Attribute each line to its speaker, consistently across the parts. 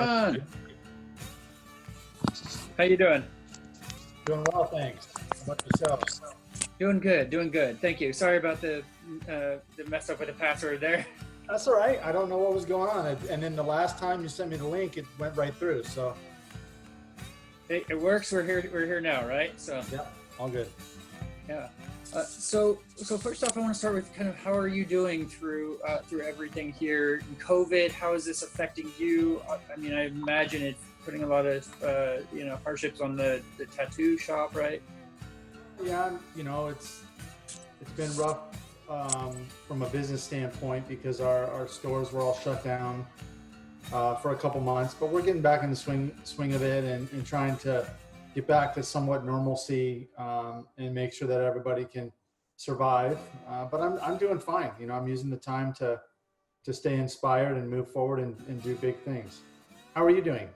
Speaker 1: John, how you doing?
Speaker 2: Doing well, thanks. How about yourself?
Speaker 1: Doing good, doing good. Thank you. Sorry about the mess up with the password there.
Speaker 2: That's all right. I don't know what was going on. And then the last time you sent me the link, it went right through. So,
Speaker 1: It works. We're here. We're here now, right? So
Speaker 2: yeah, all good.
Speaker 1: yeah. So first off, I want to start with kind of how are you doing through everything here in COVID? How is this affecting you? I mean, I imagine it's putting a lot of hardships on the tattoo shop, right?
Speaker 2: Yeah, it's been rough from a business standpoint because our stores were all shut down for a couple months, but we're getting back in the swing of it and trying to get back to somewhat normalcy and make sure that everybody can survive. But I'm doing fine. I'm using the time to stay inspired and move forward and do big things. How are you doing?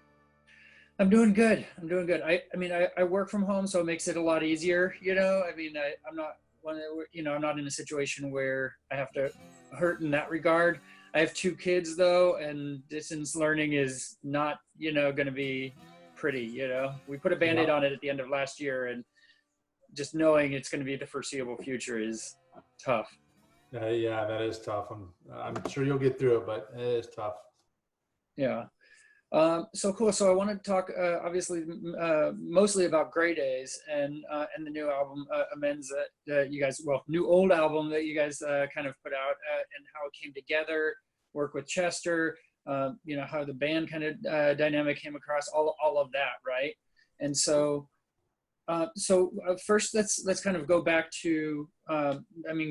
Speaker 1: I'm doing good. I mean, I work from home, so it makes it a lot easier. I mean, I'm not I'm not in a situation where I have to hurt in that regard. I have two kids though, and distance learning is not, going to be pretty. We put a Band-Aid on it at the end of last year, and just knowing it's going to be the foreseeable future is tough.
Speaker 2: Yeah, that is tough. I'm sure you'll get through it, but it is tough.
Speaker 1: Yeah. So cool. So I wanted to talk, obviously, mostly about Grey Daze and the new album, Amends, that you guys, new old album that you guys kind of put out, and how it came together, work with Chester, how the band kind of dynamic came across, all of that, right? And so first, let's kind of go back to,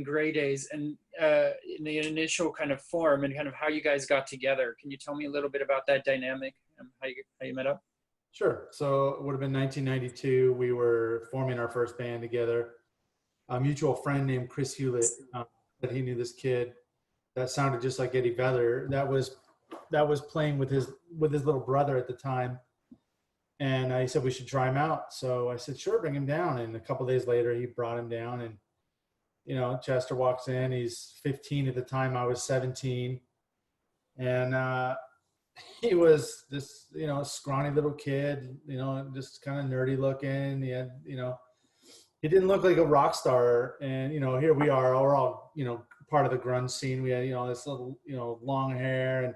Speaker 1: Grey Daze and in the initial kind of form and kind of how you guys got together. Can you tell me a little bit about that dynamic and how you met up?
Speaker 2: Sure. So it would have been 1992. We were forming our first band together. A mutual friend named Chris Hewlett, that he knew this kid that sounded just like Eddie Vedder. That was playing with his little brother at the time. And he said we should try him out. So I said, sure, bring him down. And a couple of days later, he brought him down. And, Chester walks in. He's 15 at the time. I was 17. And he was this, scrawny little kid, just kind of nerdy looking. He had, he didn't look like a rock star. And, here we are, we're all, part of the grunge scene. We had, this little, long hair and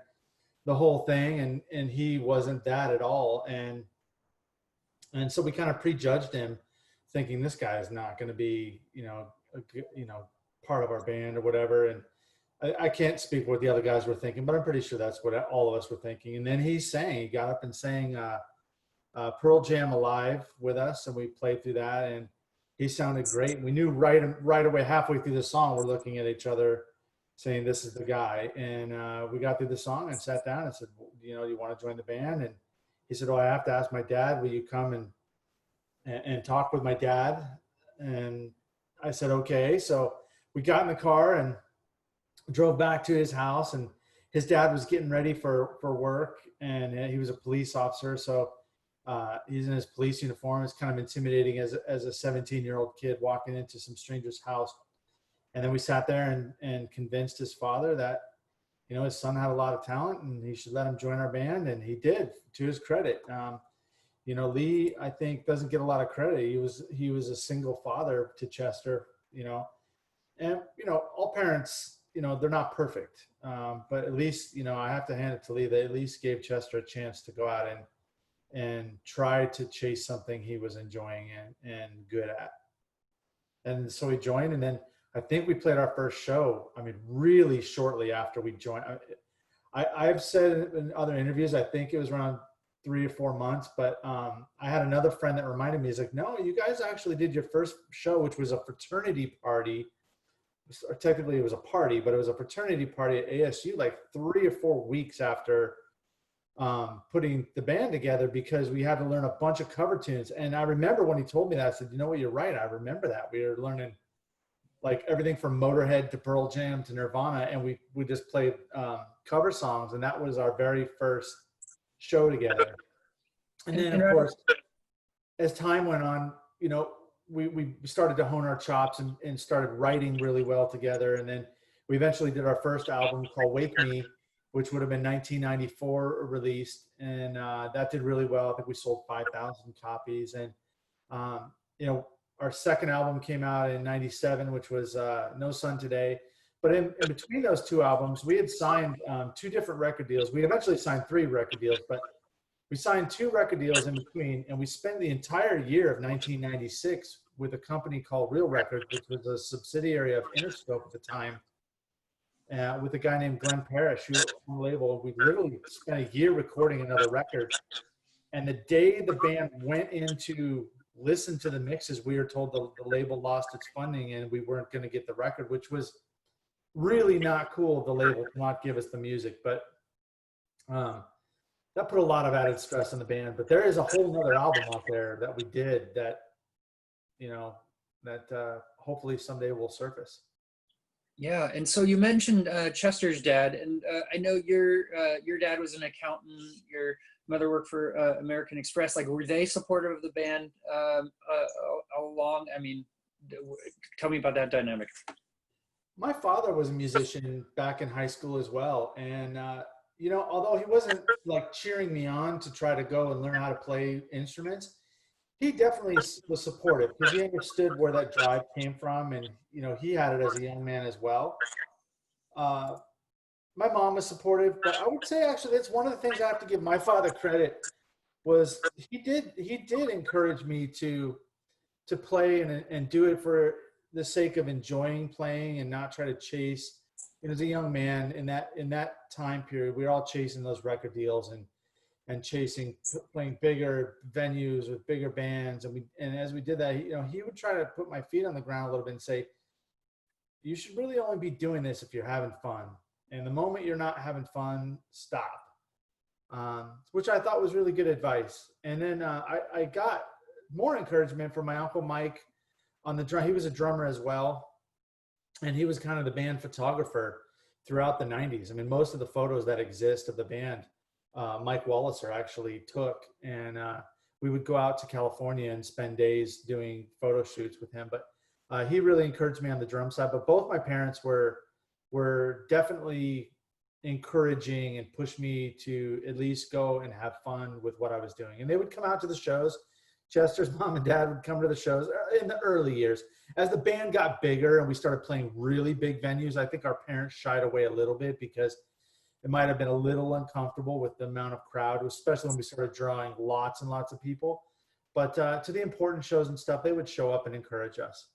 Speaker 2: the whole thing. And he wasn't that at all. And so we kind of prejudged him, thinking this guy is not going to be, part of our band or whatever. And I can't speak what the other guys were thinking, but I'm pretty sure that's what all of us were thinking. And then he got up and sang Pearl Jam Alive with us, and we played through that, and he sounded great. We knew right away, halfway through the song, we're looking at each other saying, this is the guy. And we got through the song and sat down and said, do you want to join the band? And he said, I have to ask my dad, will you come and talk with my dad? And I said, okay. So we got in the car and drove back to his house, and his dad was getting ready for work, and he was a police officer. So he's in his police uniform. It's kind of intimidating as a 17-year-old kid walking into some stranger's house. And then we sat there and convinced his father that, his son had a lot of talent and he should let him join our band. And he did, to his credit. Lee, I think, doesn't get a lot of credit. He was a single father to Chester, and, all parents, they're not perfect. But at least, I have to hand it to Lee. They at least gave Chester a chance to go out and try to chase something he was enjoying and good at. And so he joined, and then I think we played our first show, really shortly after we joined. I've said in other interviews, I think it was around 3 or 4 months, but I had another friend that reminded me, he's like, no, you guys actually did your first show, which was a fraternity party. Or technically it was a party, but it was a fraternity party at ASU like 3 or 4 weeks after putting the band together, because we had to learn a bunch of cover tunes. And I remember when he told me that, I said, you know what, you're right. I remember that. We were learning like everything from Motorhead to Pearl Jam to Nirvana, and we just played cover songs, and that was our very first show together. And then, of course, as time went on, we started to hone our chops and started writing really well together. And then we eventually did our first album called Wake Me, which would have been 1994 released, and that did really well. I think we sold 5,000 copies, and you know, our second album came out in '97, which was No Sun Today. But in between those two albums, we had signed two different record deals. We eventually signed three record deals, but we signed two record deals in between, and we spent the entire year of 1996 with a company called Real Records, which was a subsidiary of Interscope at the time, with a guy named Glenn Parrish, who on the label. We literally spent a year recording another record. And the day the band went in to listen to the mixes, we were told the label lost its funding and we weren't going to get the record, which was really not cool of the label to not give us the music. But that put a lot of added stress on the band. But there is a whole nother album out there that we did that, you know, that hopefully someday will surface.
Speaker 1: Yeah, and so you mentioned Chester's dad, and I know your dad was an accountant. Your mother worked for American Express. Like, were they supportive of the band all along? I mean, tell me about that dynamic.
Speaker 2: My father was a musician back in high school as well, and you know, although he wasn't like cheering me on to try to go and learn how to play instruments, he definitely was supportive because he understood where that drive came from, and you know, he had it as a young man as well. My mom was supportive, but I would say actually that's one of the things I have to give my father credit was he did encourage me to play and do it for the sake of enjoying playing and not try to chase. You know, as a young man in that time period, we were all chasing those record deals and chasing playing bigger venues with bigger bands, and as we did that, you know, he would try to put my feet on the ground a little bit and say, you should really only be doing this if you're having fun, and the moment you're not having fun, stop. Which I thought was really good advice. And then I got more encouragement from my uncle Mike on the drum. He was a drummer as well, and he was kind of the band photographer throughout the 90s. I mean, most of the photos that exist of the band, Mike Walliser actually took, and we would go out to California and spend days doing photo shoots with him. But he really encouraged me on the drum side. But both my parents were definitely encouraging and pushed me to at least go and have fun with what I was doing. And they would come out to the shows. Chester's mom and dad would come to the shows in the early years. As the band got bigger and we started playing really big venues, I think our parents shied away a little bit because it might have been a little uncomfortable with the amount of crowd, especially when we started drawing lots and lots of people. But to the important shows and stuff, they would show up and encourage us.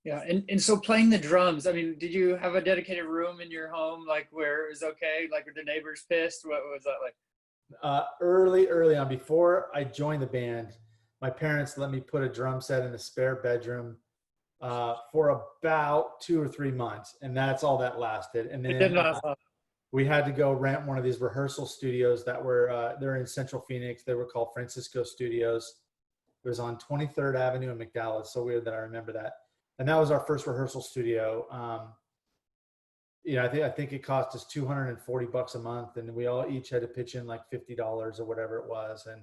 Speaker 1: Yeah, and so playing the drums, I mean, did you have a dedicated room in your home, like where it was okay? Like, were the neighbors pissed? What was that like?
Speaker 2: Early on, before I joined the band, my parents let me put a drum set in the spare bedroom for about 2 or 3 months, and that's all that lasted. And
Speaker 1: It did
Speaker 2: then
Speaker 1: not.
Speaker 2: we had to go rent one of these rehearsal studios that were they're in Central Phoenix. They were called Francisco Studios. It was on 23rd Avenue in McDowell. It's so weird that I remember that. And that was our first rehearsal studio. You know, I think it cost us $240 a month, and we all each had to pitch in like $50 or whatever it was. And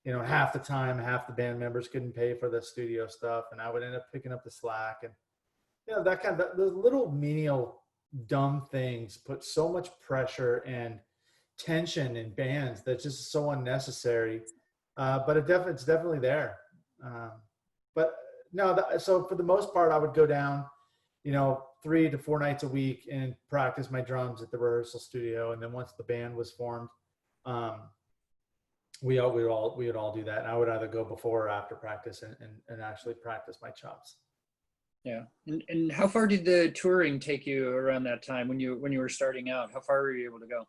Speaker 2: you know, half the time, half the band members couldn't pay for the studio stuff, and I would end up picking up the slack. And you know, that kind of those little menial dumb things put so much pressure and tension in bands that's just so unnecessary. But it's definitely there. But no, so for the most part, I would go down, you know, 3 to 4 nights a week and practice my drums at the rehearsal studio. And then once the band was formed, we would all do that. And I would either go before or after practice and actually practice my chops.
Speaker 1: Yeah, and how far did the touring take you around that time when you were starting out? How far were you able to go?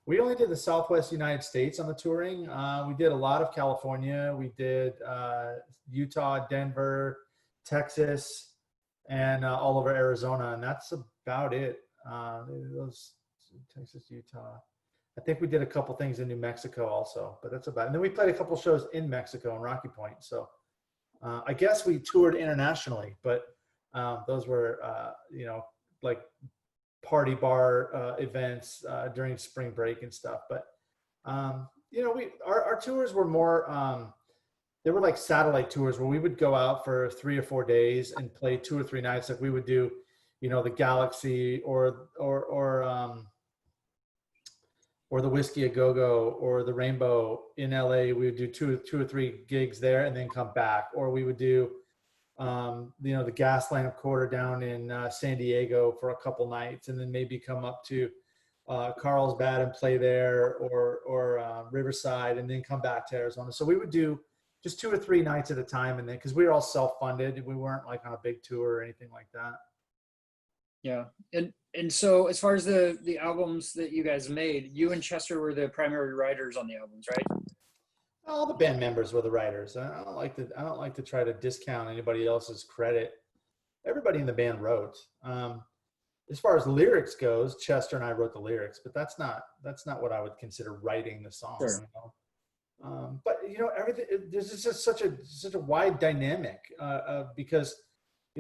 Speaker 2: We only did the Southwest United States on the touring. We did a lot of California. We did Utah, Denver, Texas, and all over Arizona, and that's about it. Those Texas, Utah. I think we did a couple things in New Mexico also, but that's about it. And then we played a couple shows in Mexico and Rocky Point. So I guess we toured internationally, but those were, you know, like party bar events during spring break and stuff. But, you know, our tours were more, they were like satellite tours where we would go out for 3 or 4 days and play 2 or 3 nights. Like we would do, you know, the Galaxy or or the Whiskey a Go Go or the Rainbow in LA. We would do two or three gigs there and then come back. Or we would do, the Gaslamp Quarter down in San Diego for a couple nights, and then maybe come up to Carlsbad and play there, or Riverside, and then come back to Arizona. So we would do just 2 or 3 nights at a time, and then because we were all self-funded, we weren't like on a big tour or anything like that.
Speaker 1: Yeah. And so as far as the albums that you guys made, you and Chester were the primary writers on the albums, right?
Speaker 2: All the band members were the writers. I don't like to try to discount anybody else's credit. Everybody in the band wrote. As far as lyrics goes, Chester and I wrote the lyrics, but that's not what I would consider writing the song.
Speaker 1: Sure.
Speaker 2: You know? But everything. There's just such a wide dynamic because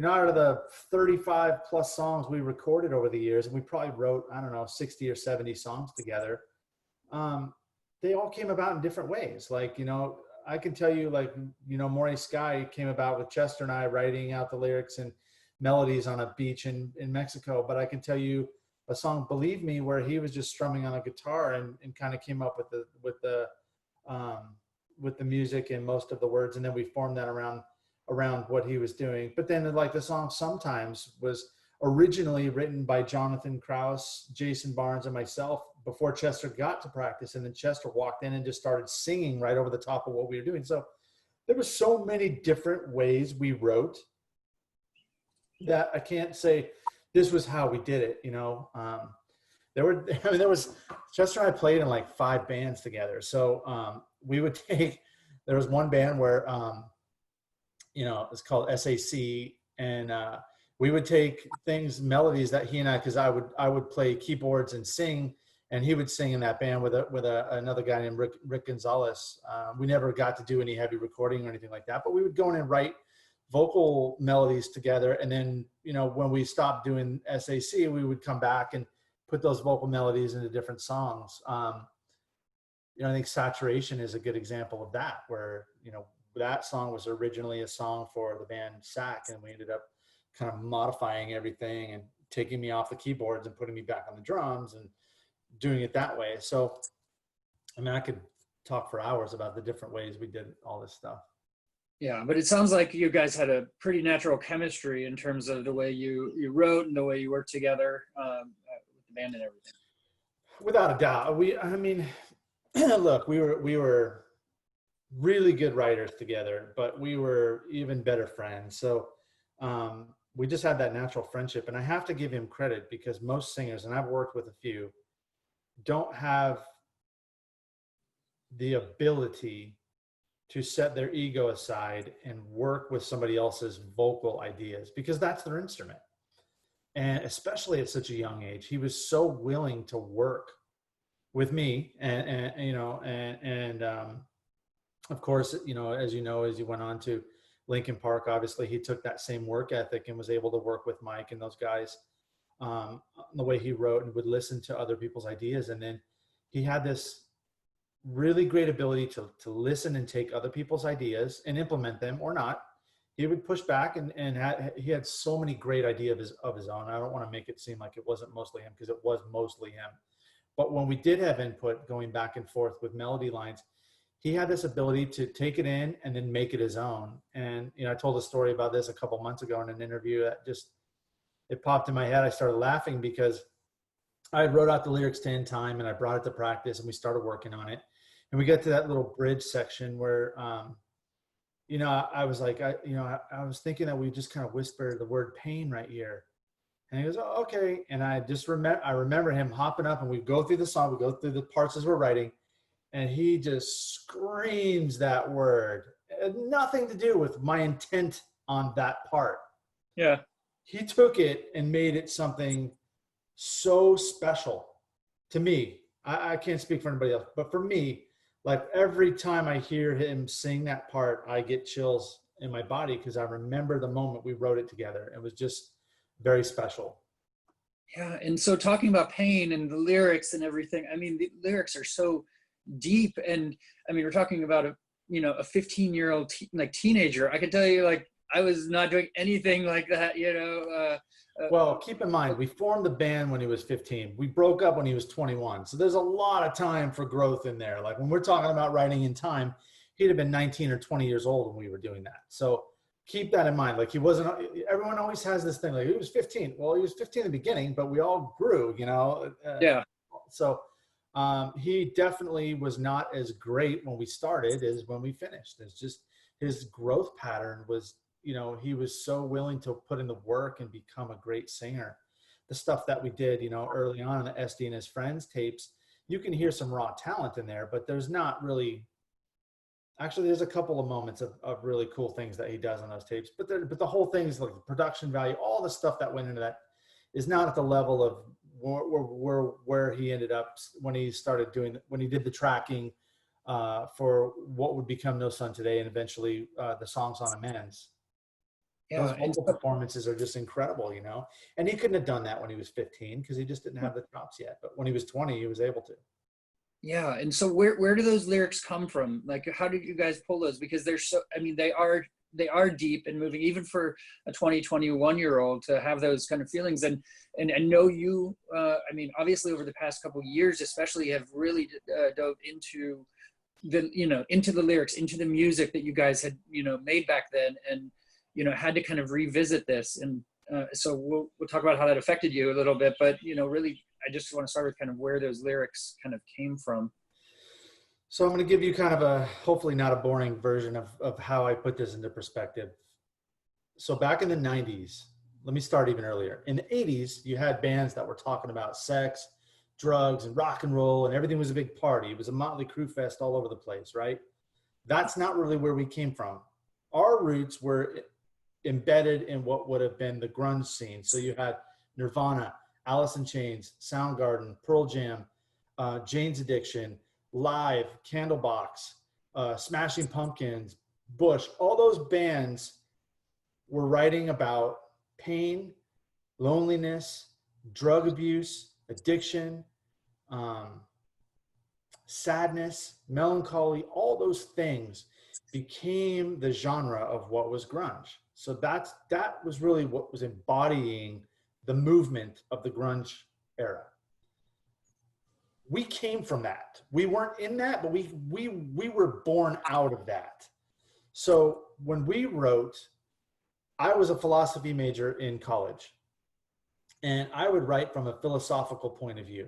Speaker 2: out of the 35 plus songs we recorded over the years, and we probably wrote, I don't know, 60 or 70 songs together. They all came about in different ways. Like, I can tell you, like, Morey Sky came about with Chester and I writing out the lyrics and melodies on a beach in Mexico. But I can tell you a song, Believe Me, where he was just strumming on a guitar and kind of came up with the music and most of the words. And then we formed that around what he was doing. But then, like, the song Sometimes was originally written by Jonathan Krause, Jason Barnes, and myself before Chester got to practice. And then Chester walked in and just started singing right over the top of what we were doing. So there was so many different ways we wrote that I can't say this was how we did it. There was Chester and I played in like 5 bands together. So we would there was one band where, it's called SAC, and we would take melodies that he and I, because I would play keyboards and sing, and he would sing in that band with another guy named Rick Gonzalez. We never got to do any heavy recording or anything like that, but we would go in and write vocal melodies together. And then, when we stopped doing SAC, we would come back and put those vocal melodies into different songs. I think Saturation is a good example of that, where, that song was originally a song for the band SAC, and we ended up kind of modifying everything and taking me off the keyboards and putting me back on the drums and doing it that way. So, I could talk for hours about the different ways we did all this stuff.
Speaker 1: Yeah, but it sounds like you guys had a pretty natural chemistry in terms of the way you wrote and the way you worked together with the band and everything. Without
Speaker 2: a doubt. Look, we were really good writers together, but we were even better friends. So we just had that natural friendship. And I have to give him credit, because most singers, and I've worked with a few, don't have the ability to set their ego aside and work with somebody else's vocal ideas, because that's their instrument. And especially at such a young age, he was so willing to work with me, and of course, as he went on to Linkin Park, obviously he took that same work ethic and was able to work with Mike and those guys, the way he wrote, and would listen to other people's ideas. And then he had this really great ability to listen and take other people's ideas and implement them or not. He would push back, and he had so many great ideas of his own. I don't want to make it seem like it wasn't mostly him, because it was mostly him. But when we did have input going back and forth with melody lines, he had this ability to take it in and then make it his own. And, I told a story about this a couple months ago in an interview that it popped in my head. I started laughing because I wrote out the lyrics 10 times, and I brought it to practice, and we started working on it. And we got to that little bridge section where, I was like, I was thinking that we just kind of whispered the word pain right here. And he goes, oh, okay. And I remember him hopping up, and we go through the song, we go through the parts as we're writing, and he just screams that word. It had nothing to do with my intent on that part.
Speaker 1: Yeah.
Speaker 2: He took it and made it something so special to me. I can't speak for anybody else, but for me, like, every time I hear him sing that part, I get chills in my body, because I remember the moment we wrote it together. It was just very special.
Speaker 1: Yeah. And so, talking about pain and the lyrics and everything, the lyrics are so deep. And we're talking about a 15-year-old teenager. I could tell you, like, I was not doing anything like that, you know.
Speaker 2: Well, keep in mind, we formed the band when he was 15. We broke up when he was 21. So there's a lot of time for growth in there. Like when we're talking about writing in time, he'd have been 19 or 20 years old when we were doing that. So keep that in mind. Like he wasn't, everyone always has this thing like he was 15. Well, he was 15 in the beginning, but we all grew, you know?
Speaker 1: Yeah.
Speaker 2: So he definitely was not as great when we started as when we finished. It's just his growth pattern was, you know, he was so willing to put in the work and become a great singer. The stuff that we did, you know, early on in the SD and His Friends tapes, you can hear some raw talent in there, but there's not really, actually there's a couple of moments of really cool things that he does on those tapes, but the whole thing is like the production value, all the stuff that went into that is not at the level of where he ended up when he started doing, when he did the tracking for what would become No Sun Today and eventually the songs on Amends. Those
Speaker 1: Yeah.
Speaker 2: vocal performances are just incredible, you know? And he couldn't have done that when he was 15 because he just didn't have the chops yet. But when he was 20, he was able to.
Speaker 1: Yeah. And so where do those lyrics come from? Like, how did you guys pull those? Because they're so, I mean, they are deep and moving, even for a 21-year-old to have those kind of feelings. And I know you, I mean, obviously over the past couple of years, especially have really dove into into the lyrics, into the music that you guys had, made back then, and, had to kind of revisit this. And so we'll talk about how that affected you a little bit, but, really, I just want to start with kind of where those lyrics kind of came from.
Speaker 2: So I'm going to give you kind of a, hopefully not a boring version of how I put this into perspective. So back in the 90s, let me start even earlier. In the 80s, you had bands that were talking about sex, drugs, and rock and roll, and everything was a big party. It was a Motley Crue fest all over the place, right? That's not really where we came from. Our roots were embedded in what would have been the grunge scene. So you had Nirvana, Alice in Chains, Soundgarden, Pearl Jam, Jane's Addiction, Live, Candlebox, Smashing Pumpkins, Bush. All those bands were writing about pain, loneliness, drug abuse, addiction, sadness, melancholy. All those things became the genre of what was grunge. So that was really what was embodying the movement of the grunge era. We came from that. We weren't in that, but we were born out of that. So when we wrote, I was a philosophy major in college, and I would write from a philosophical point of view.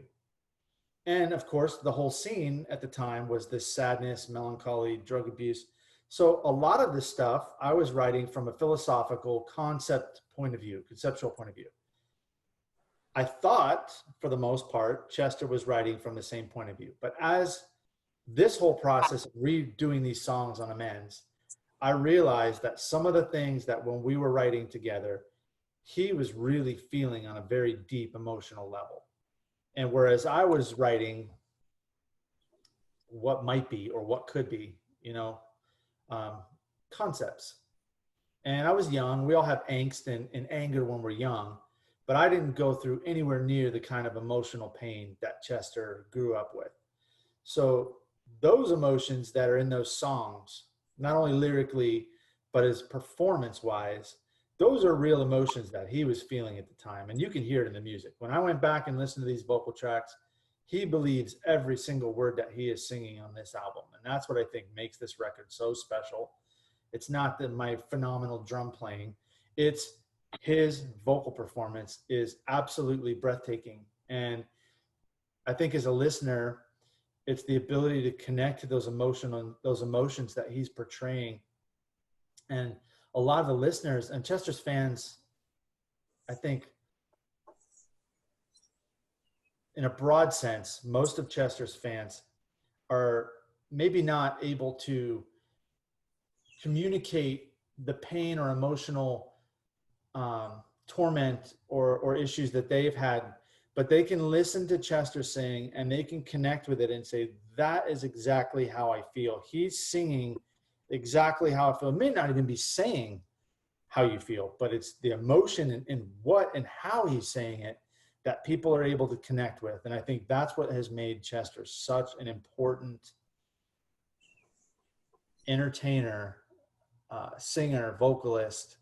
Speaker 2: And of course, the whole scene at the time was this sadness, melancholy, drug abuse. So a lot of this stuff I was writing from a philosophical conceptual point of view. I thought, for the most part, Chester was writing from the same point of view. But as this whole process of redoing these songs on Amends, I realized that some of the things that when we were writing together, he was really feeling on a very deep emotional level. And whereas I was writing what might be or what could be, concepts. And I was young. We all have angst and anger when we're young. But I didn't go through anywhere near the kind of emotional pain that Chester grew up with. So those emotions that are in those songs, not only lyrically, but as performance-wise, those are real emotions that he was feeling at the time. And you can hear it in the music. When I went back and listened to these vocal tracks, he believes every single word that he is singing on this album. And that's what I think makes this record so special. It's not that my phenomenal drum playing, it's his vocal performance is absolutely breathtaking. And I think as a listener, it's the ability to connect to those emotions that he's portraying. And a lot of the listeners and Chester's fans, I think in a broad sense, most of Chester's fans are maybe not able to communicate the pain or emotional torment or issues that they've had, but they can listen to Chester sing and they can connect with it and say, that is exactly how I feel. He's singing exactly how I feel. It may not even be saying how you feel, but it's the emotion and what and how he's saying it that people are able to connect with. And I think that's what has made Chester such an important entertainer singer, vocalist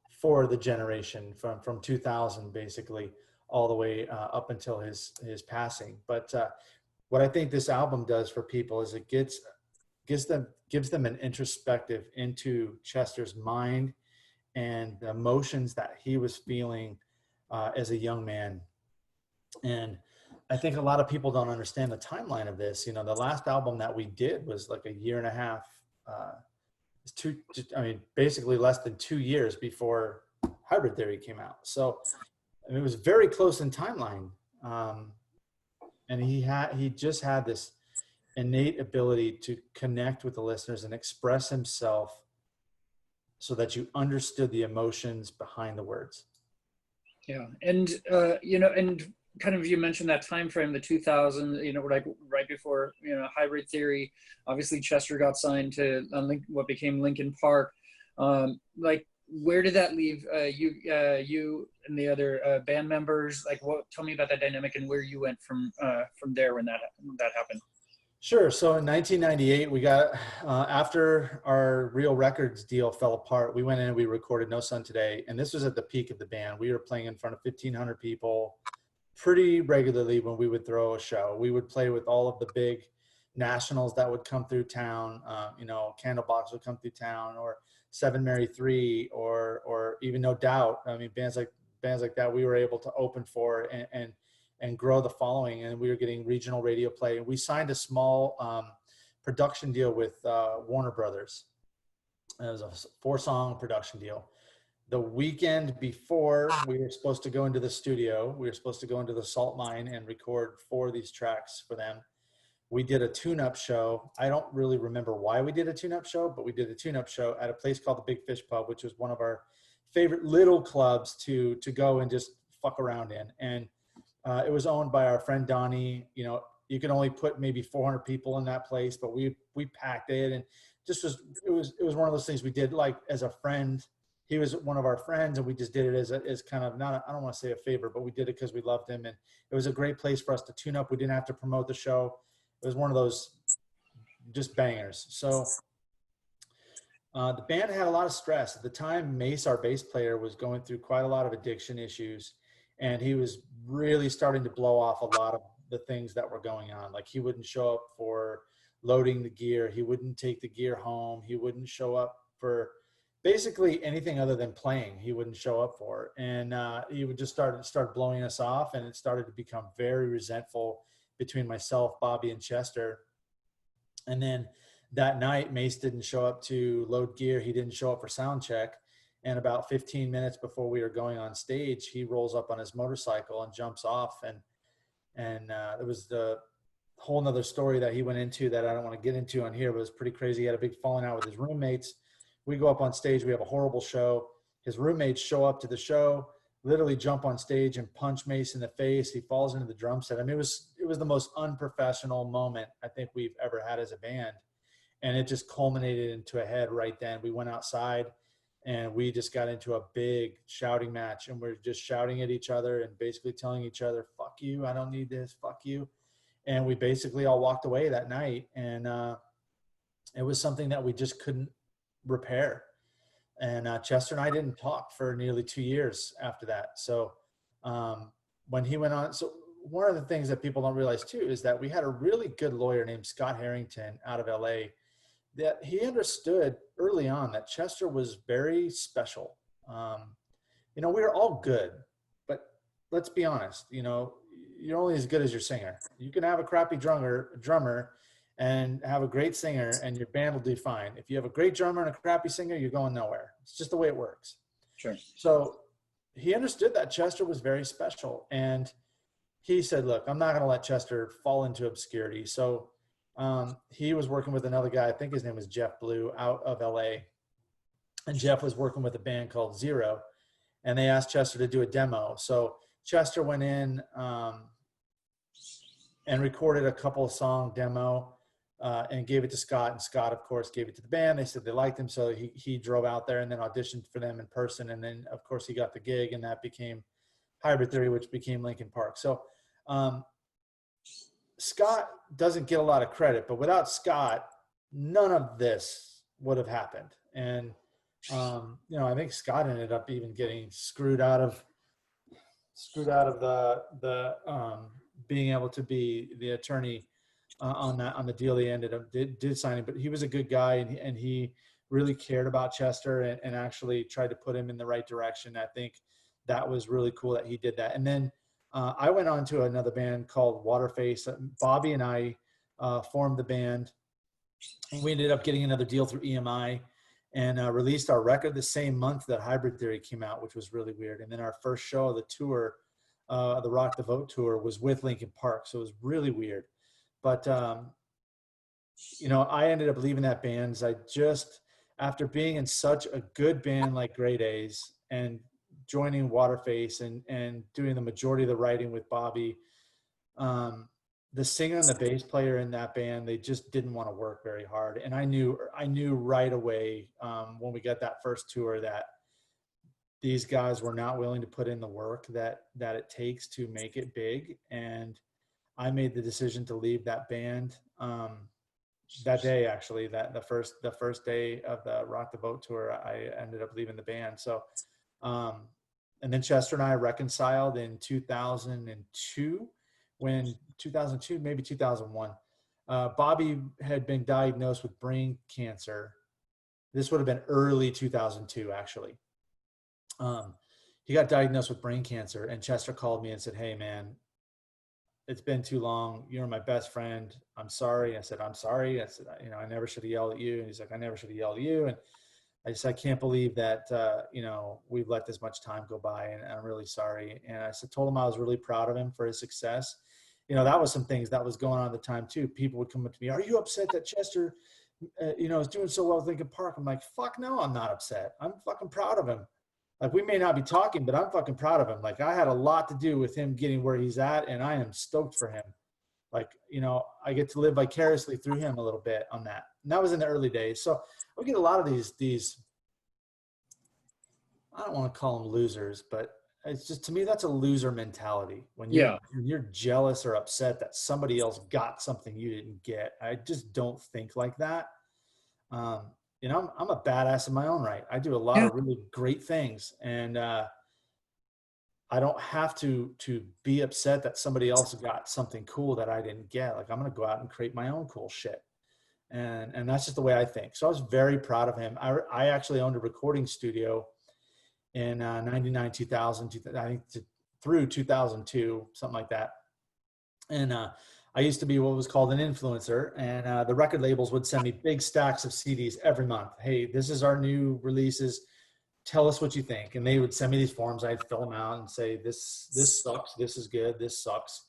Speaker 2: for the generation from 2000 basically all the way up until his passing. But what I think this album does for people is it gives them an introspective into Chester's mind and the emotions that he was feeling as a young man. And I think a lot of people don't understand the timeline of this. You know, the last album that we did was like a year and a half. I mean, basically less than 2 years before Hybrid Theory came out. So I mean, it was very close in timeline. And he just had this innate ability to connect with the listeners and express himself so that you understood the emotions behind the words.
Speaker 1: Yeah. And, and kind of, you mentioned that time frame, the 2000, like right before, Hybrid Theory. Obviously Chester got signed to what became Linkin Park. Like, where did that leave you and the other band members? Like, tell me about that dynamic and where you went from there when that happened.
Speaker 2: Sure. So in 1998, we got, after our Real Records deal fell apart, we went in and we recorded No Sun Today. And this was at the peak of the band. We were playing in front of 1,500 people pretty regularly when we would throw a show. We would play with all of the big nationals that would come through town. Candlebox would come through town, or Seven Mary Three, or even No Doubt. I mean, bands like that we were able to open for and grow the following, and we were getting regional radio play. And we signed a small production deal with Warner Brothers. It was a 4-song production deal. The weekend before we were supposed to go into the studio, we were supposed to go into the salt mine and record 4 of these tracks for them. We did a tune-up show. I don't really remember why we did a tune-up show, but we did a tune-up show at a place called the Big Fish Pub, which was one of our favorite little clubs to go and just fuck around in. And it was owned by our friend Donnie. You know, you could only put maybe 400 people in that place, but we packed it, and it was one of those things we did like as a friend. He was one of our friends, and we just did it as kind of, not, I don't want to say a favor, but we did it because we loved him, and it was a great place for us to tune up. We didn't have to promote the show. It was one of those just bangers. So the band had a lot of stress at the time. Mace, our bass player, was going through quite a lot of addiction issues, and he was really starting to blow off a lot of the things that were going on. Like, he wouldn't show up for loading the gear. He wouldn't take the gear home. He wouldn't show up for basically anything other than playing. He wouldn't show up for. And he would just start blowing us off, and it started to become very resentful between myself, Bobby, and Chester. And then that night, Mace didn't show up to load gear. He didn't show up for sound check. And about 15 minutes before we were going on stage, he rolls up on his motorcycle and jumps off. And it was the whole nother story that he went into that I don't want to get into on here, but it was pretty crazy. He had a big falling out with his roommates. We go up on stage. We have a horrible show. His roommates show up to the show, literally jump on stage and punch Mace in the face. He falls into the drum set. I mean, it was the most unprofessional moment I think we've ever had as a band. And it just culminated into a head right then. We went outside, and we just got into a big shouting match, and we're just shouting at each other and basically telling each other, fuck you, I don't need this, fuck you. And we basically all walked away that night. And it was something that we just couldn't repair. And Chester and I didn't talk for nearly 2 years after that. So when he went on, so one of the things that people don't realize too is that we had a really good lawyer named Scott Harrington out of LA, that he understood early on that Chester was very special. We were all good, but let's be honest, you're only as good as your singer. You can have a crappy drummer and have a great singer, and your band will do fine. If you have a great drummer and a crappy singer, you're going nowhere. It's just the way it works.
Speaker 1: Sure.
Speaker 2: So he understood that Chester was very special, and he said, look, I'm not going to let Chester fall into obscurity. So he was working with another guy, I think his name was Jeff Blue, out of LA. And Jeff was working with a band called Zero, and they asked Chester to do a demo. So Chester went in and recorded a couple of song demo and gave it to Scott. And Scott, of course, gave it to the band. They said they liked him. So he drove out there and then auditioned for them in person. And then, of course, he got the gig, and that became Hybrid Theory, which became Linkin Park. So Scott doesn't get a lot of credit, but without Scott, none of this would have happened. And, you know, I think Scott ended up even getting screwed out of the being able to be the attorney on the deal they ended up did signing. But he was a good guy, and he really cared about Chester, and actually tried to put him in the right direction. I think that was really cool that he did that. And then I went on to another band called Waterface. Bobby and I formed the band, and we ended up getting another deal through EMI, and released our record the same month that Hybrid Theory came out, which was really weird. And then our first show of the tour, the Rock the Vote tour, was with Linkin Park. So it was really weird. But, you know, I ended up leaving that band. I just, after being in such a good band like Grey Daze and joining Waterface and doing the majority of the writing with Bobby, the singer and the bass player in that band, they just didn't want to work very hard. And I knew right away when we got that first tour that these guys were not willing to put in the work that it takes to make it big. And I made the decision to leave that band that day. Actually, that the first day of the Rock the Boat tour, I ended up leaving the band. So, and then Chester and I reconciled in 2002. When 2002, maybe 2001, Bobby had been diagnosed with brain cancer. This would have been early 2002, actually. He got diagnosed with brain cancer, and Chester called me and said, "Hey, man, it's been too long. You're my best friend. I'm sorry." I said, "I'm sorry." I said, "You know, I never should have yelled at you." And he's like, "I never should have yelled at you." And I can't believe that, you know, we've let this much time go by, and I'm really sorry. And I told him I was really proud of him for his success. You know, that was some things that was going on at the time too. People would come up to me, "Are you upset that Chester, you know, is doing so well with Linkin Park?" I'm like, "Fuck no, I'm not upset. I'm fucking proud of him. Like, we may not be talking, but I'm fucking proud of him. Like, I had a lot to do with him getting where he's at, and I am stoked for him. Like, you know, I get to live vicariously through him a little bit on that." And that was in the early days. So we get a lot of these, I don't want to call them losers, but it's just, to me, that's a loser mentality. When
Speaker 1: Yeah.
Speaker 2: you're jealous or upset that somebody else got something you didn't get. I just don't think like that. You know, I'm a badass in my own right. I do a lot
Speaker 1: Yeah.
Speaker 2: of really great things, and I don't have to be upset that somebody else got something cool that I didn't get. Like, I'm going to go out and create my own cool shit. And that's just the way I think. So I was very proud of him. I actually owned a recording studio in 99, 2000, I think through 2002, something like that. And I used to be what was called an influencer, and the record labels would send me big stacks of CDs every month. "Hey, this is our new releases. Tell us what you think." And they would send me these forms. I'd fill them out and say, this sucks. This is good. This sucks.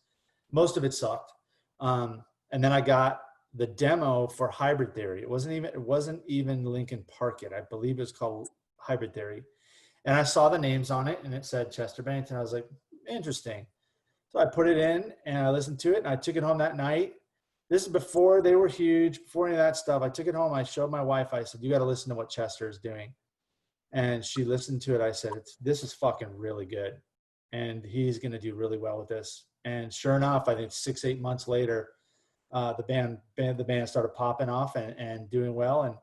Speaker 2: Most of it sucked. And then I got the demo for Hybrid Theory. It wasn't even Linkin Park yet. I believe it was called Hybrid Theory. And I saw the names on it, and it said Chester Bennington. I was like, interesting. So I put it in, and I listened to it, and I took it home that night. This is before they were huge, before any of that stuff. I took it home. I showed my wife. I said, "You got to listen to what Chester is doing." And she listened to it. I said, "This is fucking really good, and he's going to do really well with this." And sure enough, I think 6-8 months later, the band started popping off and doing well. And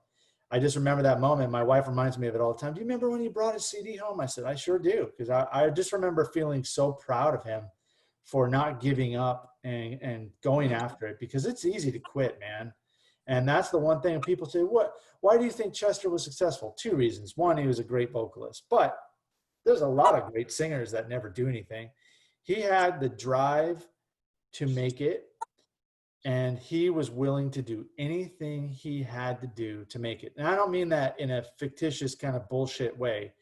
Speaker 2: I just remember that moment. My wife reminds me of it all the time. "Do you remember when he brought his CD home?" I said, "I sure do." Because I just remember feeling so proud of him for not giving up and going after it, because it's easy to quit, man. And that's the one thing people say, why do you think Chester was successful? Two reasons. One, he was a great vocalist, but there's a lot of great singers that never do anything. He had the drive to make it, and he was willing to do anything he had to do to make it. And I don't mean that in a fictitious kind of bullshit way.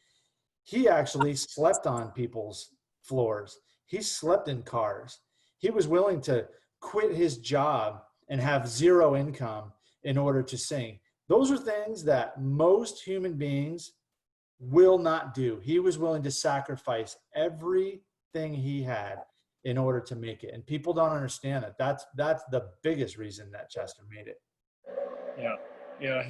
Speaker 2: He actually slept on people's floors. He slept in cars. He was willing to quit his job and have zero income in order to sing. Those are things that most human beings will not do. He was willing to sacrifice everything he had in order to make it. And people don't understand that. That's the biggest reason that Chester made it.
Speaker 1: Yeah. Yeah.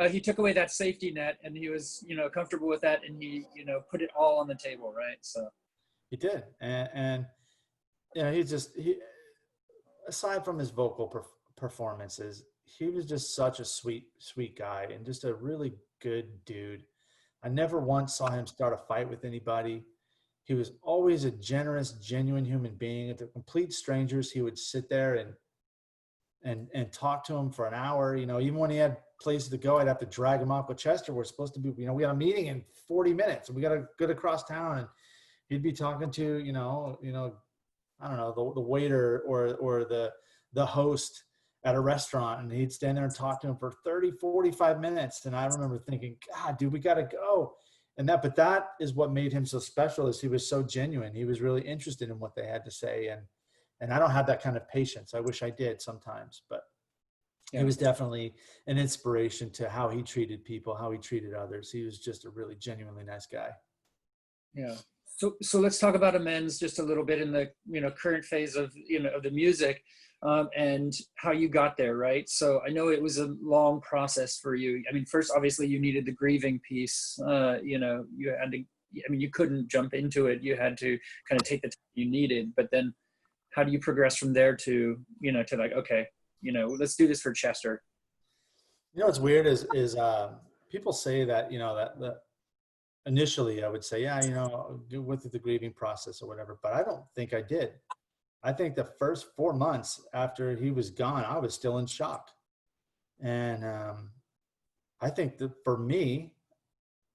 Speaker 1: He took away that safety net, and he was, you know, comfortable with that, and he, you know, put it all on the table. Right. So
Speaker 2: He did. And you know, he aside from his vocal performances, he was just such a sweet guy and just a really good dude. I never once saw him start a fight with anybody. He was always a generous, genuine human being. At the complete strangers, he would sit there and talk to him for an hour. You know, even when he had places to go, I'd have to drag him off with Chester. We're supposed to be, you know, we got a meeting in 40 minutes and we got to get across town, and he'd be talking to, I don't know, the waiter or the host at a restaurant, and he'd stand there and talk to him for 30, 45 minutes. And I remember thinking, God, dude, we got to go. But that is what made him so special, is he was so genuine. He was really interested in what they had to say. And I don't have that kind of patience. I wish I did sometimes, but he was definitely an inspiration to how he treated people, how he treated others. He was just a really genuinely nice guy.
Speaker 1: Yeah. So let's talk about amends just a little bit in the, current phase of, of the music, and how you got there. Right. So I know it was a long process for you. I mean, first, obviously you needed the grieving piece, you had to, you couldn't jump into it. You had to kind of take the time you needed, but then how do you progress from there to, to like, okay, let's do this for Chester.
Speaker 2: What's weird is people say that, that initially I would say, yeah, went through the grieving process or whatever, but I don't think I did. I think the first 4 months after he was gone, I was still in shock. And I think that for me,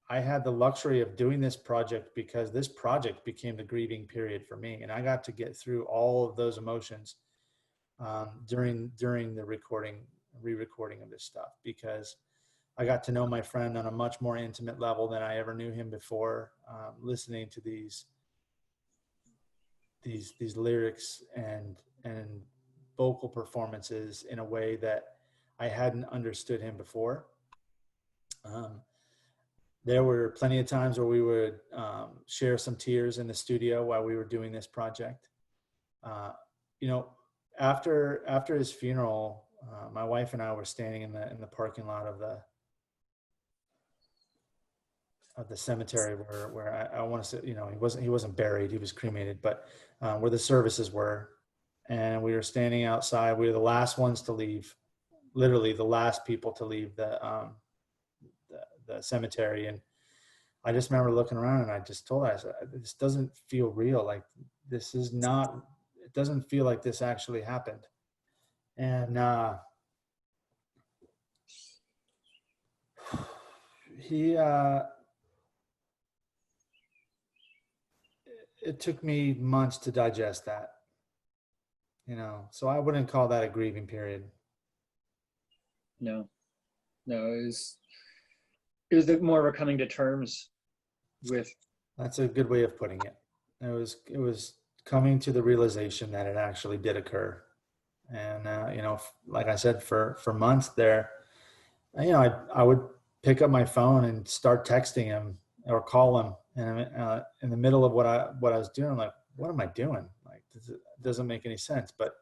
Speaker 2: I had the luxury of doing this project because this project became the grieving period for me. And I got to get through all of those emotions during the re-recording of this stuff, because I got to know my friend on a much more intimate level than I ever knew him before, listening to these lyrics and vocal performances in a way that I hadn't understood him before. There were plenty of times where we would share some tears in the studio while we were doing this project. After his funeral, my wife and I were standing in the parking lot of the cemetery where I want to say, he wasn't buried, he was cremated, but where the services were. And we were standing outside. We were the last ones to leave, literally the last people to leave the cemetery. And I just remember looking around, and I just told her, I said, this doesn't feel real. Like, it doesn't feel like this actually happened. And it took me months to digest that, so I wouldn't call that a grieving period.
Speaker 1: No, it was more of a coming to terms with.
Speaker 2: That's a good way of putting it. It was coming to the realization that it actually did occur. And, like I said, for months there, I would pick up my phone and start texting him or call him. And in the middle of what I was doing, I'm like, what am I doing? Like, it doesn't make any sense, but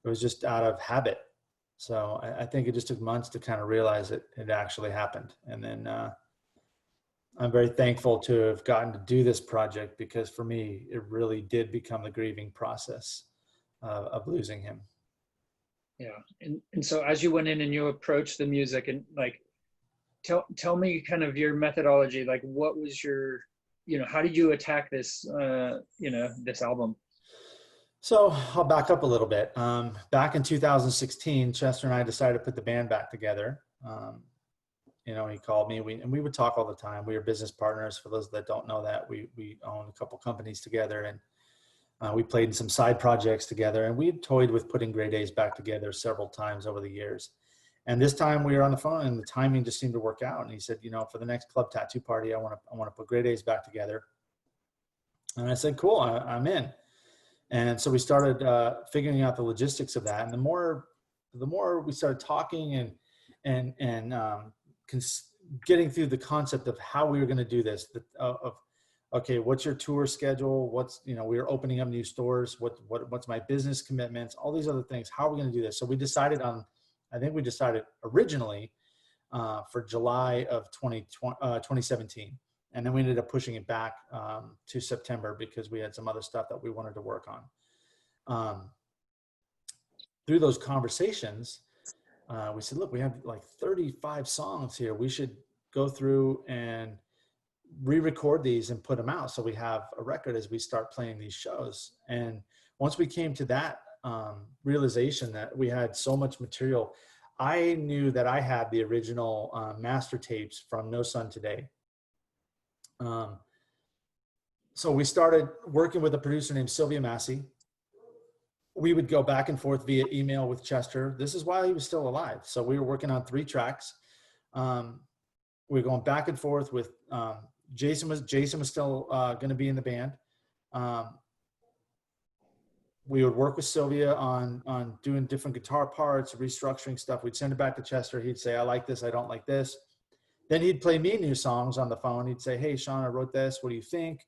Speaker 2: it was just out of habit. So I think it just took months to kind of realize it actually happened. And then I'm very thankful to have gotten to do this project, because for me, it really did become the grieving process of losing him.
Speaker 1: Yeah. And so as you went in and you approached the music, and like, tell me kind of your methodology, like what was your, how did you attack this, this album?
Speaker 2: So I'll back up a little bit. Back in 2016, Chester and I decided to put the band back together. He called me, and we would talk all the time. We were business partners. For those that don't know that, we own a couple companies together, and we played in some side projects together, and we had toyed with putting Grey Daze back together several times over the years. And this time we were on the phone, and the timing just seemed to work out. And he said, for the next club tattoo party, I want to put Grey Daze back together. And I said, cool, I'm in. And so we started figuring out the logistics of that. And the more we started talking and getting through the concept of how we were going to do this, okay, what's your tour schedule? We were opening up new stores. What's my business commitments? All these other things. How are we going to do this? So we decided originally for July of 2017. And then we ended up pushing it back to September because we had some other stuff that we wanted to work on. Through those conversations, we said, look, we have like 35 songs here. We should go through and re-record these and put them out so we have a record as we start playing these shows. And once we came to that realization that we had so much material, I knew that I had the original master tapes from No Sun Today. So we started working with a producer named Sylvia Massey. We would go back and forth via email with Chester. This is while he was still alive. So we were working on 3 tracks. We were going back and forth with Jason was still going to be in the band. We would work with Sylvia on doing different guitar parts, restructuring stuff. We'd send it back to Chester. He'd say, I like this, I don't like this. Then he'd play me new songs on the phone. He'd say, hey, Sean, I wrote this. What do you think?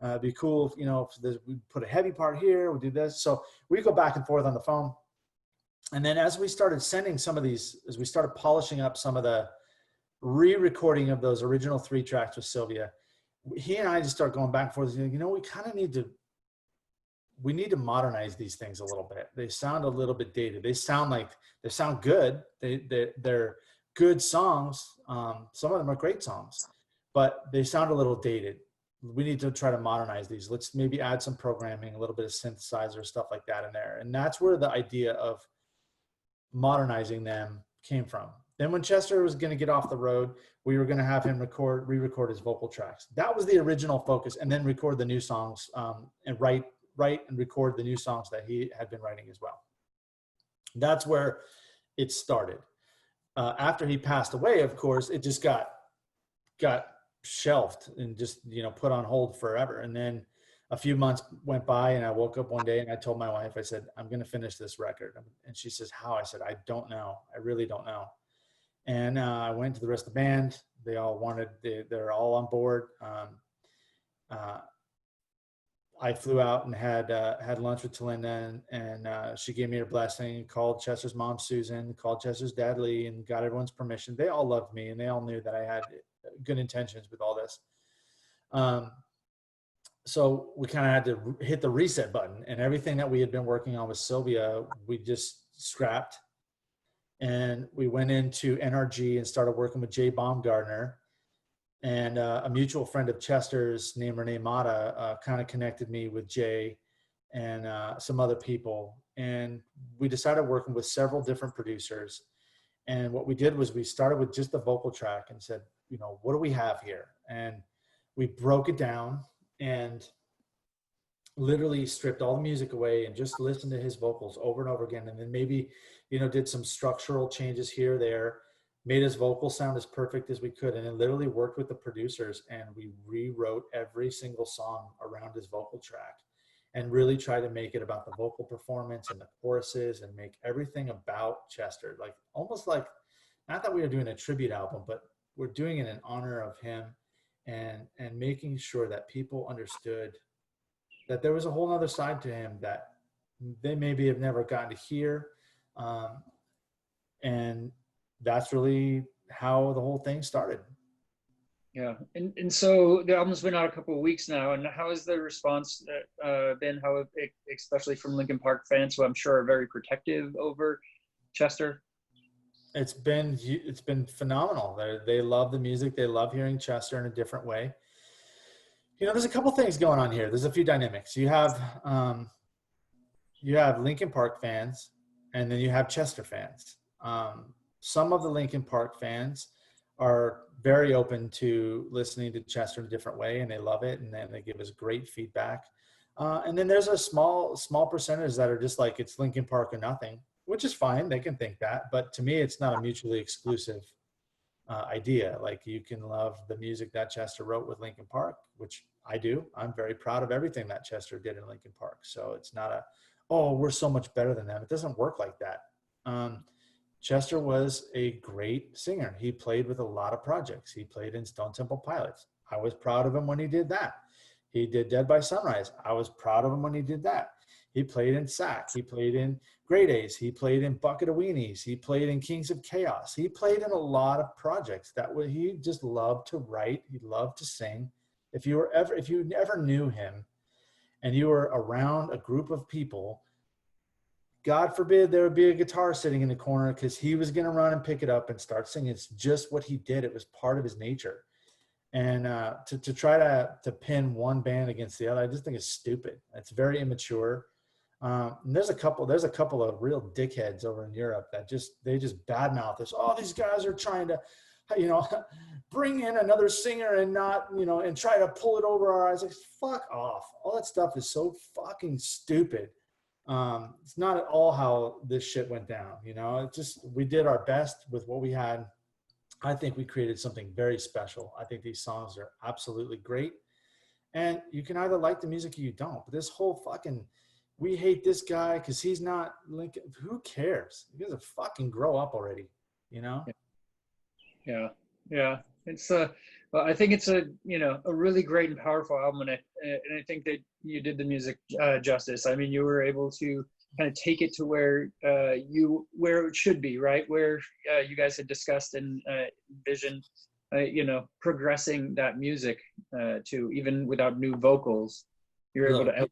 Speaker 2: It'd be cool if, if we put a heavy part here, we'll do this. So we go back and forth on the phone. And then as we started sending some of these, as we started polishing up some of the re-recording of those original 3 tracks with Sylvia, he and I just start going back and forth. We kind of need to modernize these things a little bit. They sound a little bit dated. They sound good. They're good songs. Some of them are great songs, but they sound a little dated. We need to try to modernize these. Let's maybe add some programming, a little bit of synthesizer, stuff like that in there. And that's where the idea of modernizing them came from. Then when Chester was going to get off the road, we were going to have him re-record his vocal tracks. That was the original focus, and then record the new songs and write and record the new songs that he had been writing as well. That's where it started. After he passed away, of course, it just got shelved and just, put on hold forever. And then a few months went by, and I woke up one day and I told my wife, I said, I'm going to finish this record. And she says, how? I said, I don't know. I really don't know. And I went to the rest of the band. They all they're all on board. I flew out and had lunch with Talinda, and she gave me her blessing, called Chester's mom, Susan, called Chester's dad, Lee, and got everyone's permission. They all loved me, and they all knew that I had good intentions with all this. So we kind of had to hit the reset button, and everything that we had been working on with Sylvia, we just scrapped. And we went into NRG and started working with Jay Baumgartner. And a mutual friend of Chester's named Renee Mata kind of connected me with Jay and some other people. And we decided working with several different producers. And what we did was we started with just the vocal track and said, what do we have here? And we broke it down and literally stripped all the music away and just listened to his vocals over and over again. And then maybe, did some structural changes here or there, made his vocal sound as perfect as we could, and then literally worked with the producers, and we rewrote every single song around his vocal track and really tried to make it about the vocal performance and the choruses and make everything about Chester, like almost like, not that we were doing a tribute album, but we're doing it in honor of him, and making sure that people understood that there was a whole other side to him that they maybe have never gotten to hear. And that's really how the whole thing started.
Speaker 1: Yeah. And so the album's been out a couple of weeks now, and how has the response been? Especially from Linkin Park fans, who I'm sure are very protective over Chester?
Speaker 2: It's been phenomenal. They love the music. They love hearing Chester in a different way. There's a couple things going on here. There's a few dynamics. You have Linkin Park fans, and then you have Chester fans. Some of the Linkin Park fans are very open to listening to Chester in a different way, and they love it, and then they give us great feedback. And then there's a small percentage that are just like, it's Linkin Park or nothing, which is fine. They can think that, but to me, it's not a mutually exclusive idea. Like, you can love the music that Chester wrote with Linkin Park, which I do. I'm very proud of everything that Chester did in Linkin Park. So it's not we're so much better than them. It doesn't work like that. Chester was a great singer. He played with a lot of projects. He played in Stone Temple Pilots. I was proud of him when he did that. He did Dead by Sunrise. I was proud of him when he did that. He played in Sack. He played in Grey Daze. He played in Bucket of Weenies. He played in Kings of Chaos. He played in a lot of projects he just loved to write. He loved to sing. If you ever knew him and you were around a group of people God forbid there would be a guitar sitting in the corner, because he was going to run and pick it up and start singing. It's just what he did. It was part of his nature. And to try to pin one band against the other, I just think it's stupid. It's very immature. And there's a couple of real dickheads over in Europe that they just badmouth us. Oh, these guys are trying to, bring in another singer and not, and try to pull it over our eyes. Like, fuck off. All that stuff is so fucking stupid. It's not at all how this shit went down. We did our best with what we had. I think we created something very special. I think these songs are absolutely great. And you can either like the music or you don't. But this whole fucking, we hate this guy because he's not Lincoln. Who cares? You guys are fucking grow up already,
Speaker 1: Yeah. It's well, I think it's a really great and powerful album, and I think that you did the music justice. I mean, you were able to kind of take it to where it should be, right? Where you guys had discussed and envisioned, progressing that music to, even without new vocals, you're able to.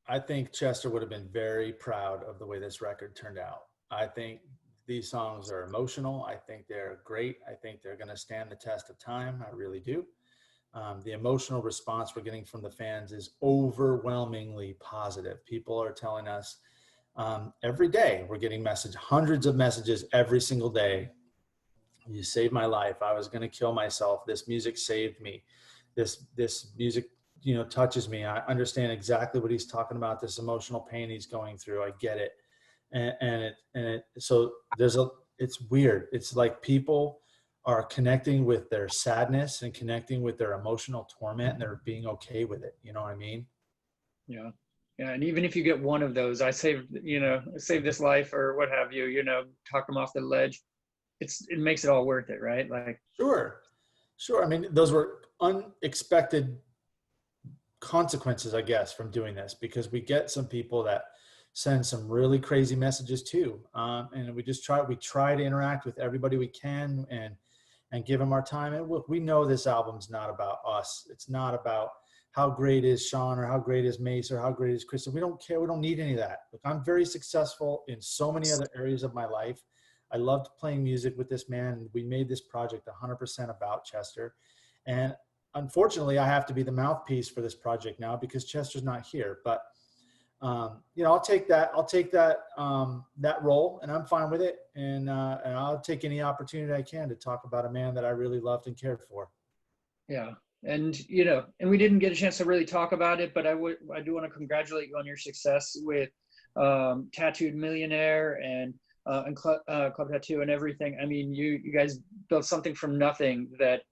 Speaker 2: I think Chester would have been very proud of the way this record turned out. I think these songs are emotional. I think they're great. I think they're going to stand the test of time. I really do. The emotional response we're getting from the fans is overwhelmingly positive. People are telling us every day, we're getting hundreds of messages every single day. You saved my life. I was going to kill myself. This music saved me. This music, touches me. I understand exactly what he's talking about, this emotional pain he's going through. I get it. So it's weird. It's like people are connecting with their sadness and connecting with their emotional torment, and they're being okay with it. You know what I mean?
Speaker 1: Yeah. And even if you get one of those, I saved this life or what have you, talk them off the ledge. It makes it all worth it, right? Like,
Speaker 2: Sure. I mean, those were unexpected consequences, I guess, from doing this, because we get some people that send some really crazy messages too. And we try to interact with everybody we can and give them our time. And look, we know this album's not about us. It's not about how great is Sean or how great is Mace or how great is Kristen. We don't care. We don't need any of that. Look, I'm very successful in so many other areas of my life. I loved playing music with this man. We made this project 100% about Chester. And unfortunately, I have to be the mouthpiece for this project now because Chester's not here. But I'll take that role, and I'm fine with it. And I'll take any opportunity I can to talk about a man that I really loved and cared for.
Speaker 1: Yeah. And, and we didn't get a chance to really talk about it, but I do want to congratulate you on your success with Tattooed Millionaire and Club Tattoo and everything. I mean, you guys built something from nothing that,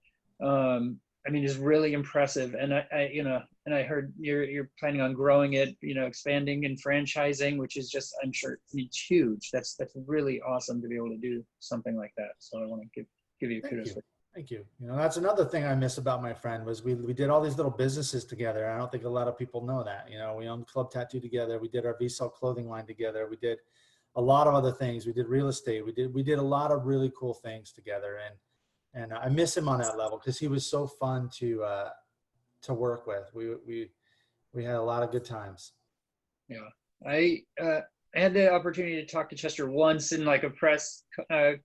Speaker 1: is really impressive. And I heard you're planning on growing it, expanding and franchising, which is just, I'm sure it's huge. That's really awesome to be able to do something like that. So I want to give you kudos.
Speaker 2: Thank you. That's another thing I miss about my friend was we did all these little businesses together. I don't think a lot of people know that. We owned Club Tattoo together. We did our VSL clothing line together. We did a lot of other things. We did real estate. We did a lot of really cool things together. And I miss him on that level because he was so fun to work with. We had a lot of good times.
Speaker 1: Yeah, I had the opportunity to talk to Chester once in like a press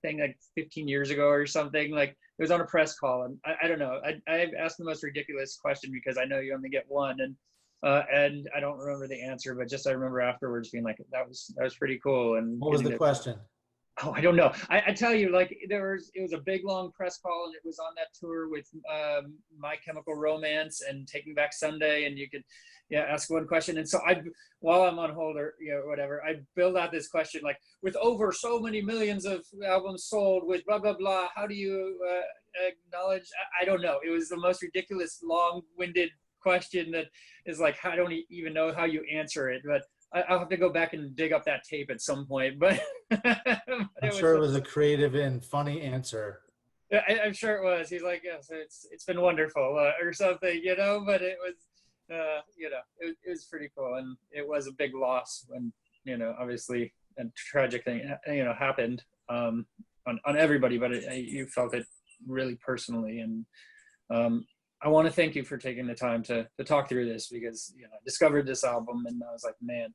Speaker 1: thing like 15 years ago or something. Like it was on a press call, and I don't know. I asked the most ridiculous question because I know you only get one, and I don't remember the answer, but just I remember afterwards being like, that was pretty cool. And
Speaker 2: what was the question?
Speaker 1: Oh, I don't know. I tell you, like it was a big long press call, and it was on that tour with My Chemical Romance and Taking Back Sunday, and you could ask one question. And so while I'm on hold or whatever, I build out this question like, with over so many millions of albums sold, with blah blah blah, how do you acknowledge? I don't know. It was the most ridiculous, long-winded question that is like, I don't even know how you answer it, but I'll have to go back and dig up that tape at some point. But
Speaker 2: I'm sure it was a creative and funny answer.
Speaker 1: I'm sure it was. He's like, yes, it's been wonderful or something, But it was, it was pretty cool, and it was a big loss when obviously a tragic thing happened on everybody, but you felt it really personally, and I want to thank you for taking the time to talk through this because I discovered this album and I was like, man,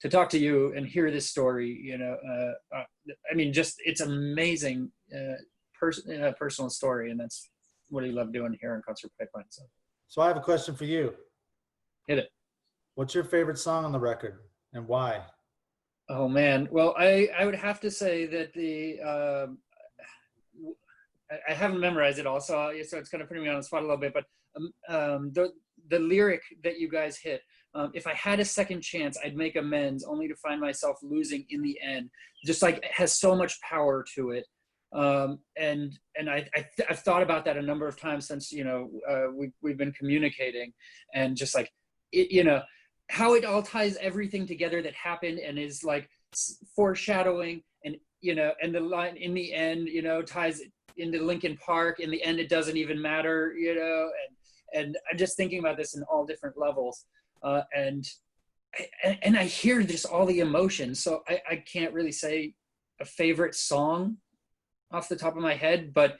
Speaker 1: to talk to you and hear this story, I mean, just it's amazing personal story, and that's what I love doing here on Concert Pipeline.
Speaker 2: So I have a question for you.
Speaker 1: Hit it.
Speaker 2: What's your favorite song on the record and why?
Speaker 1: Oh man, well, I would have to say that I haven't memorized it all, so it's kind of putting me on the spot a little bit. But the lyric that you guys hit, if I had a second chance, I'd make amends, only to find myself losing in the end. Just like, it has so much power to it. And I've thought about that a number of times since we've been communicating, and just like it, how it all ties everything together that happened and is like foreshadowing, and and the line in the end ties into Linkin Park. In the end, it doesn't even matter, and I'm just thinking about this in all different levels, and I hear just all the emotions. So I can't really say a favorite song off the top of my head, but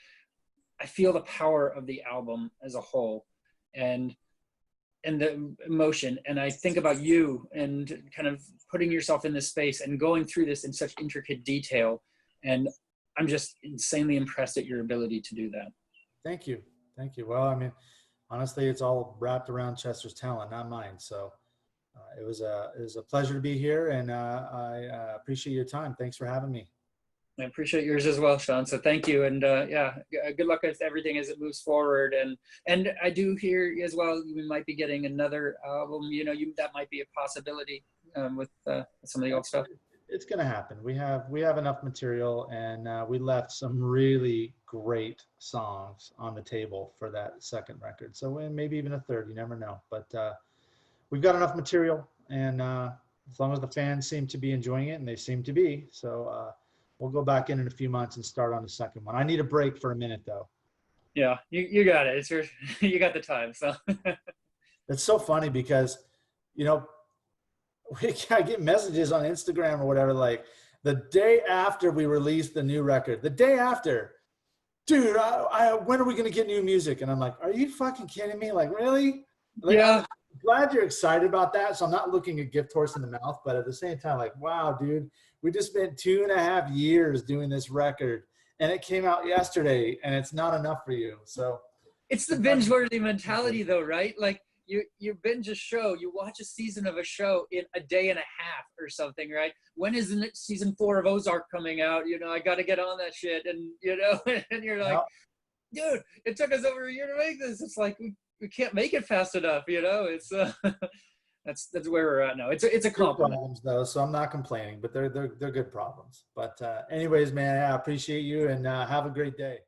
Speaker 1: I feel the power of the album as a whole, and the emotion. And I think about you and kind of putting yourself in this space and going through this in such intricate detail. And I'm just insanely impressed at your ability to do that.
Speaker 2: Thank you. Thank you. Well, I mean, honestly, it's all wrapped around Chester's talent, not mine. So it was a pleasure to be here, and I appreciate your time. Thanks for having me.
Speaker 1: I appreciate yours as well, Sean. So thank you. And good luck with everything as it moves forward. And I do hear as well, we might be getting another album, that might be a possibility with some of the old stuff.
Speaker 2: It's going to happen. We have enough material, and we left some really great songs on the table for that second record. So maybe even a third, you never know. But we've got enough material, and as long as the fans seem to be enjoying it, and they seem to be, so we'll go back in a few months and start on the second one. I need a break for a minute, though.
Speaker 1: Yeah, you got it. You got the time. So
Speaker 2: it's so funny because, I get messages on Instagram or whatever, like the day after we released the new record, the day after, dude, when are we going to get new music? And I'm like, are you fucking kidding me? Like, really? Like,
Speaker 1: yeah.
Speaker 2: I'm glad you're excited about that. So I'm not looking a gift horse in the mouth, but at the same time, like, wow, dude, we just spent 2.5 years doing this record, and it came out yesterday, and it's not enough for you. So
Speaker 1: it's the binge-worthy mentality, though, right? Like, you binge a show, you watch a season of a show in a day and a half or something, right? When is the season 4 of Ozark coming out? I got to get on that shit. And, and you're like, dude, it took us over a year to make this. It's like, we can't make it fast enough. It's, that's where we're at now. It's a compliment.
Speaker 2: Problems, though, so I'm not complaining, but they're good problems. But anyways, man, I appreciate you, and have a great day.